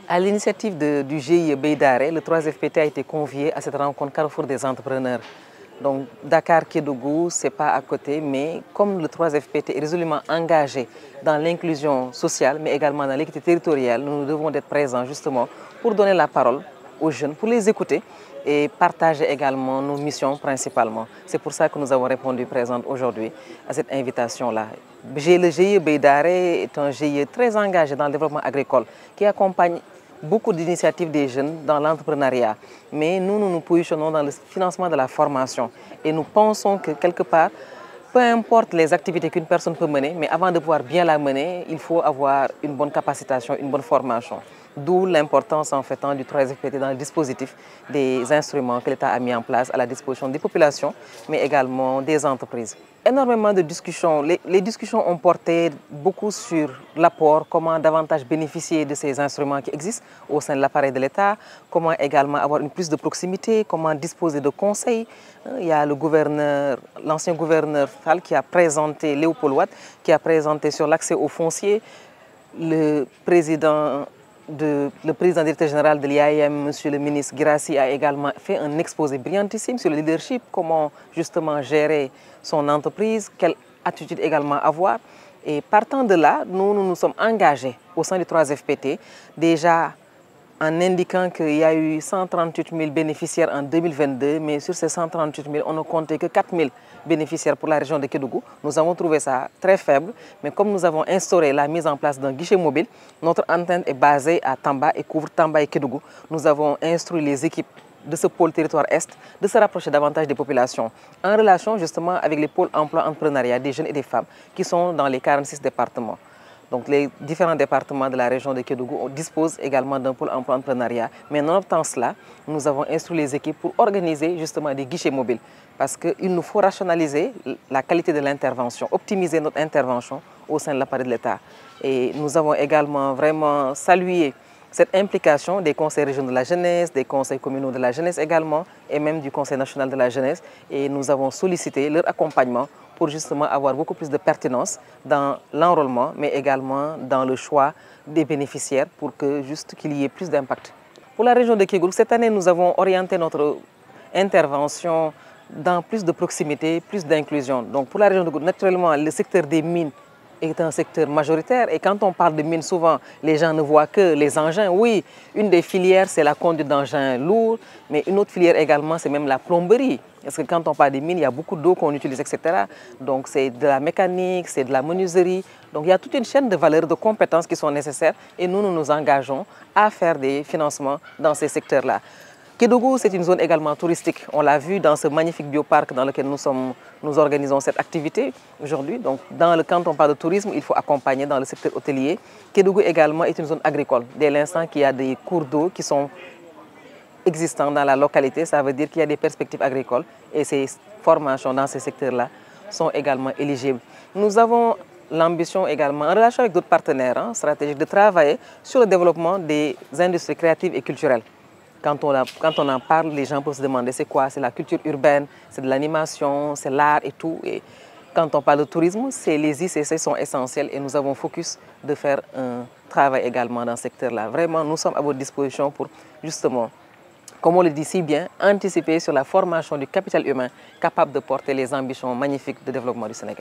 À l'initiative du GIE Beidare, le 3FPT a été convié à cette rencontre Carrefour des entrepreneurs. Donc Dakar-Kédougou, ce n'est pas à côté, mais comme le 3FPT est résolument engagé dans l'inclusion sociale, mais également dans l'équité territoriale, nous devons être présents justement pour donner la parole aux jeunes, pour les écouter et partager également nos missions principalement. C'est pour ça que nous avons répondu présente aujourd'hui à cette invitation-là. Le GIE Beidare est un GIE très engagé dans le développement agricole qui accompagne beaucoup d'initiatives des jeunes dans l'entrepreneuriat. Mais nous nous positionnons dans le financement de la formation et nous pensons que quelque part, peu importe les activités qu'une personne peut mener, mais avant de pouvoir bien la mener, il faut avoir une bonne capacitation, une bonne formation. D'où l'importance en fait du 3FPT dans le dispositif des instruments que l'État a mis en place à la disposition des populations, mais également des entreprises. Énormément de discussions. Les discussions ont porté beaucoup sur l'apport, comment davantage bénéficier de ces instruments qui existent au sein de l'appareil de l'État, comment également avoir une plus de proximité, comment disposer de conseils. Il y a le gouverneur, l'ancien gouverneur Fall qui a présenté, Léopold Watt, qui a présenté sur l'accès au foncier, le président directeur général de l'IAM, M. le ministre Guirassy, a également fait un exposé brillantissime sur le leadership, comment justement gérer son entreprise, quelle attitude également avoir. Et partant de là, nous nous sommes engagés au sein du 3FPT, déjà en indiquant qu'il y a eu 138 000 bénéficiaires en 2022, mais sur ces 138 000, on ne comptait que 4 000 bénéficiaires pour la région de Kédougou. Nous avons trouvé ça très faible, mais comme nous avons instauré la mise en place d'un guichet mobile, notre antenne est basée à Tamba et couvre Tamba et Kédougou. Nous avons instruit les équipes de ce pôle territoire Est de se rapprocher davantage des populations, en relation justement avec les pôles emploi-entrepreneuriat des jeunes et des femmes qui sont dans les 46 départements. Donc les différents départements de la région de Kédougou disposent également d'un pôle emploi-entrepreneuriat. Mais nonobstant cela, nous avons instruit les équipes pour organiser justement des guichets mobiles. Parce qu'il nous faut rationaliser la qualité de l'intervention, optimiser notre intervention au sein de l'appareil de l'État. Et nous avons également vraiment salué cette implication des conseils régionaux de la jeunesse, des conseils communaux de la jeunesse également, et même du Conseil national de la jeunesse. Et nous avons sollicité leur accompagnement pour justement avoir beaucoup plus de pertinence dans l'enrôlement, mais également dans le choix des bénéficiaires pour qu'il y ait plus d'impact. Pour la région de Kédougou, cette année, nous avons orienté notre intervention dans plus de proximité, plus d'inclusion. Donc pour la région de Kédougou, naturellement, le secteur des mines est un secteur majoritaire. Et quand on parle de mines, souvent, les gens ne voient que les engins. Oui, une des filières, c'est la conduite d'engins lourds, mais une autre filière également, c'est même la plomberie. Parce que quand on parle des mines, il y a beaucoup d'eau qu'on utilise, etc. Donc c'est de la mécanique, c'est de la menuiserie. Donc il y a toute une chaîne de valeurs, de compétences qui sont nécessaires. Et nous nous engageons à faire des financements dans ces secteurs-là. Kédougou, c'est une zone également touristique. On l'a vu dans ce magnifique bioparc dans lequel nous organisons cette activité aujourd'hui. Donc, quand on parle de tourisme, il faut accompagner dans le secteur hôtelier. Kédougou également est une zone agricole. Dès l'instant qu'il y a des cours d'eau qui sont existants dans la localité, ça veut dire qu'il y a des perspectives agricoles et ces formations dans ces secteurs-là sont également éligibles. Nous avons l'ambition également, en relation avec d'autres partenaires stratégiques, de travailler sur le développement des industries créatives et culturelles. Quand on en parle, les gens peuvent se demander c'est quoi? C'est la culture urbaine, c'est de l'animation, c'est l'art et tout. Et quand on parle de tourisme, les ICC sont essentiels et nous avons focus de faire un travail également dans ce secteur-là. Vraiment, nous sommes à votre disposition pour justement, comme on le dit si bien, anticiper sur la formation du capital humain capable de porter les ambitions magnifiques de développement du Sénégal.